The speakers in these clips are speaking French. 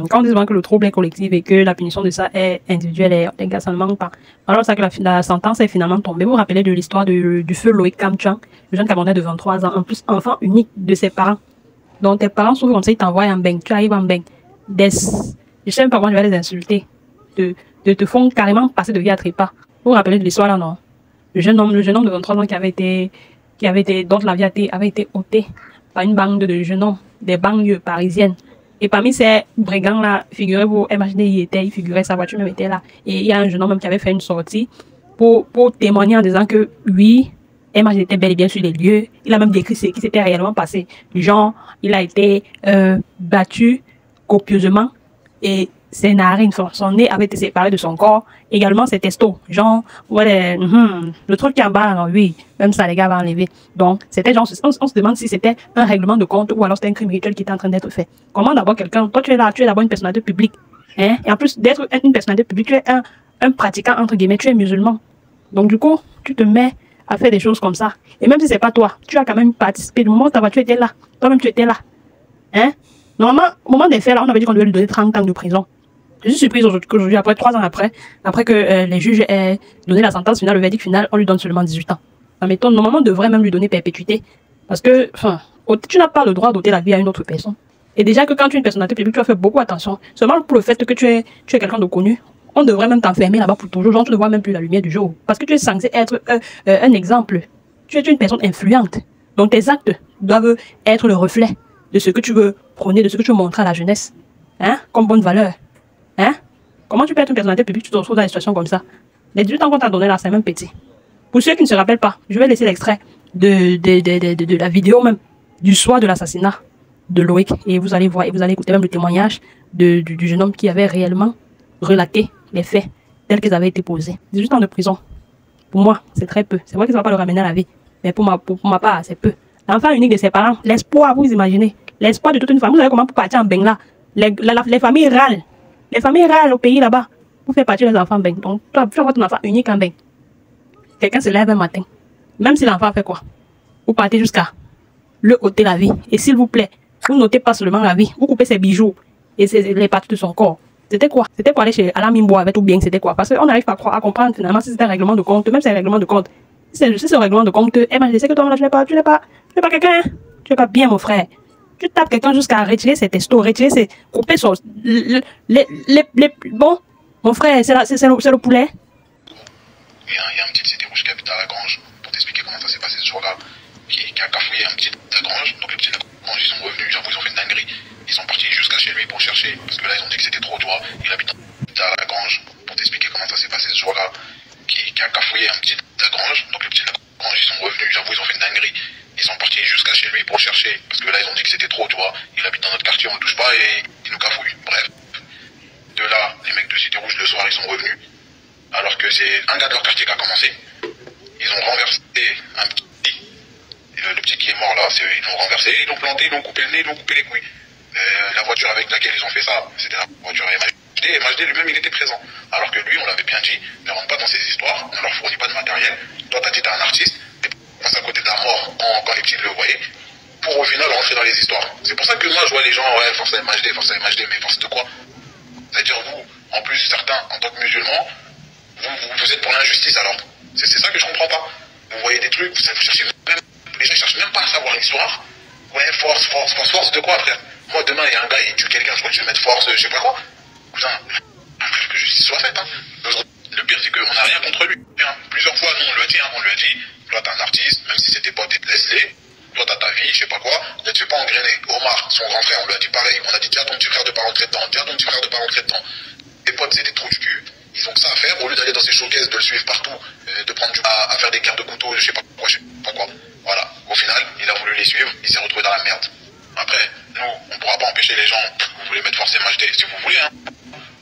Quand on dit souvent que le trouble est collectif et que la punition de ça est individuelle, les gars, ça ne manque pas. Alors ça que la sentence est finalement tombée. Vous vous rappelez de l'histoire du feu Loïc Kamchang, le jeune Camerounais de 23 ans, en plus enfant unique de ses parents. Donc tes parents souvent comme ça, ils t'envoient en bain, tu arrives en bain. Je sais même pas comment je vais les insulter. Te font carrément passer de vie à trépas. Vous vous rappelez de l'histoire là, non? Le jeune homme de 23 ans dont la vie avait été ôtée par une bande de jeunes hommes des banlieues parisiennes. Et parmi ces brigands-là, figurez-vous, imaginez, il figurait, sa voiture même était là. Et il y a un jeune homme même qui avait fait une sortie pour témoigner en disant que oui, MH était bel et bien sur les lieux. Il a même décrit ce qui s'était réellement passé. Genre, il a été battu copieusement et ses narines, son nez avait été séparé de son corps. Également, ses testos. Genre, ouais, le truc qui est en bas, alors, oui, même ça, les gars vont enlever. Donc, c'était genre, on se demande si c'était un règlement de compte ou alors c'était un crime rituel qui était en train d'être fait. Comment d'abord quelqu'un, toi tu es là, tu es d'abord une personnalité publique. Hein? Et en plus d'être une personnalité publique, tu es un pratiquant, entre guillemets, tu es musulman. Donc, du coup, tu te mets à faire des choses comme ça. Et même si c'est pas toi, tu as quand même participé. Du moment où ta voiture était là, toi-même tu étais là. Hein? Normalement, au moment des faits, là, on avait dit qu'on devait lui donner 30 ans de prison. Je suis surprise qu'aujourd'hui, après 3 ans après que les juges aient donné la sentence finale, le verdict final, on lui donne seulement 18 ans. Ça m'étonne. Normalement, on devrait même lui donner perpétuité. Parce que, tu n'as pas le droit d'ôter la vie à une autre personne. Et déjà que quand tu es une personnalité publique, tu vas faire beaucoup attention. Seulement pour le fait que tu es quelqu'un de connu, on devrait même t'enfermer là-bas pour toujours. Genre, tu ne vois même plus la lumière du jour. Parce que tu es censé être un exemple. Tu es une personne influente. Donc, tes actes doivent être le reflet de ce que tu veux prôner, de ce que tu veux montrer à la jeunesse. Hein? Comme bonne valeur. Hein? Comment tu peux être une personnalité publique, tu te retrouves dans des situations comme ça? Les 18 ans qu'on t'a donné là, c'est même petit. Pour ceux qui ne se rappellent pas, je vais laisser l'extrait de la vidéo même, du soir de l'assassinat de Loïc. Et vous allez voir, et vous allez écouter même le témoignage du jeune homme qui avait réellement relaté les faits tels qu'ils avaient été posés. 18 ans de prison. Pour moi, c'est très peu. C'est vrai que ça va pas le ramener à la vie. Mais pour ma part, c'est peu. L'enfant unique de ses parents, l'espoir, vous imaginez. L'espoir de toute une famille. Vous savez comment pour partir en bain là? Les familles râlent. Les familles râlent au pays là-bas pour faire partir les enfants en bain. Donc, tu vas voir ton enfant unique en bain. Quelqu'un se lève un matin. Même si l'enfant fait quoi? Vous partez jusqu'à le ôter la vie. Et s'il vous plaît, vous notez pas seulement la vie. Vous coupez ses bijoux et les parties de son corps. C'était quoi? C'était pour aller chez Alain Mimbo avec tout bien, c'était quoi? Parce qu'on n'arrive pas à comprendre finalement si c'est un règlement de compte. Même si c'est un règlement de compte. Si c'est un règlement de compte, je sais que toi, là, tu n'es pas quelqu'un. Tu n'es pas bien, mon frère. Tu tapes quelqu'un jusqu'à retirer ses testos, couper son... Bon, mon frère, c'est le poulet. Il y a un petit cité rouge qui habite à la grange, pour t'expliquer comment ça s'est passé ce jour-là, qui a cafouillé un petit de la grange. Donc les petits de la grange, ils sont revenus, j'avoue, ils ont fait une dinguerie. Ils sont partis jusqu'à chez lui pour chercher, parce que là, ils ont dit que c'était trop, tu vois. Il habite à la grange, pour t'expliquer comment ça s'est passé ce jour-là, qui a cafouillé un petit de la grange. Donc les petits de la grange, ils sont revenus, j'avoue, ils ont fait une dinguerie. Ils sont partis jusqu'à chez lui pour chercher, parce que là, ils ont dit que c'était trop, tu vois. Il habite dans notre quartier, on le touche pas et il nous cafouille. Bref. De là, les mecs de Cité Rouge, le soir, ils sont revenus. Alors que c'est un gars de leur quartier qui a commencé. Ils ont renversé un petit. Et le petit qui est mort là, ils l'ont renversé, ils l'ont planté, ils l'ont coupé le nez, ils l'ont coupé les couilles. La voiture avec laquelle ils ont fait ça, c'était la voiture MHD. Et MHD lui-même, il était présent. Alors que lui, on l'avait bien dit, ne rentre pas dans ces histoires, on leur fournit pas de matériel. Toi, t'as dit t'es un artiste, t'es passé à côté de la mort quand les petits le voyaient, pour au final rentrer dans les histoires. C'est pour ça que moi, je vois les gens, ouais, force à MHD, mais force de quoi? C'est-à-dire vous, en plus, certains, en tant que musulmans, vous êtes pour l'injustice alors. C'est ça que je comprends pas. Vous voyez des trucs, vous cherchez même, les gens cherchent même pas à savoir l'histoire. Ouais, force de quoi, frère? Moi, demain, il y a un gars, il tue quelqu'un, je crois que je vais mettre force, je sais pas quoi. Putain, que justice soit faite, hein. Le pire, c'est qu'on n'a rien contre lui. Hein. Plusieurs fois, nous, on lui a dit, toi, t'es un artiste, même si c'était pas laisse-les. Toi, t'as ta vie, je sais pas quoi, ne te fais pas engrainer. Omar, son grand frère, on lui a dit pareil. On a dit, dis à ton petit frère de pas rentrer dedans, Tes potes, c'est des trous du cul. Ils ont que ça à faire, au lieu d'aller dans ces showcases, de le suivre partout, de prendre à faire des guerres de couteau, je sais pas quoi. Voilà. Au final, il a voulu les suivre, il s'est retrouvé dans la merde. Après, nous, on pourra pas empêcher les gens, vous voulez mettre force MHD, si vous voulez, hein.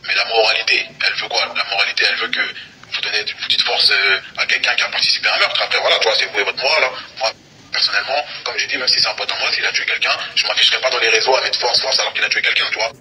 Mais la moralité, elle veut quoi? La moralité, elle veut que vous dites force à quelqu'un qui a participé à un meurtre. Après, voilà, toi, c'est vous et votre morale, là. Moi, personnellement, comme j'ai dit, même si c'est un pote en moi, s'il a tué quelqu'un, je m'afficherai pas dans les réseaux à mettre force alors qu'il a tué quelqu'un, tu vois.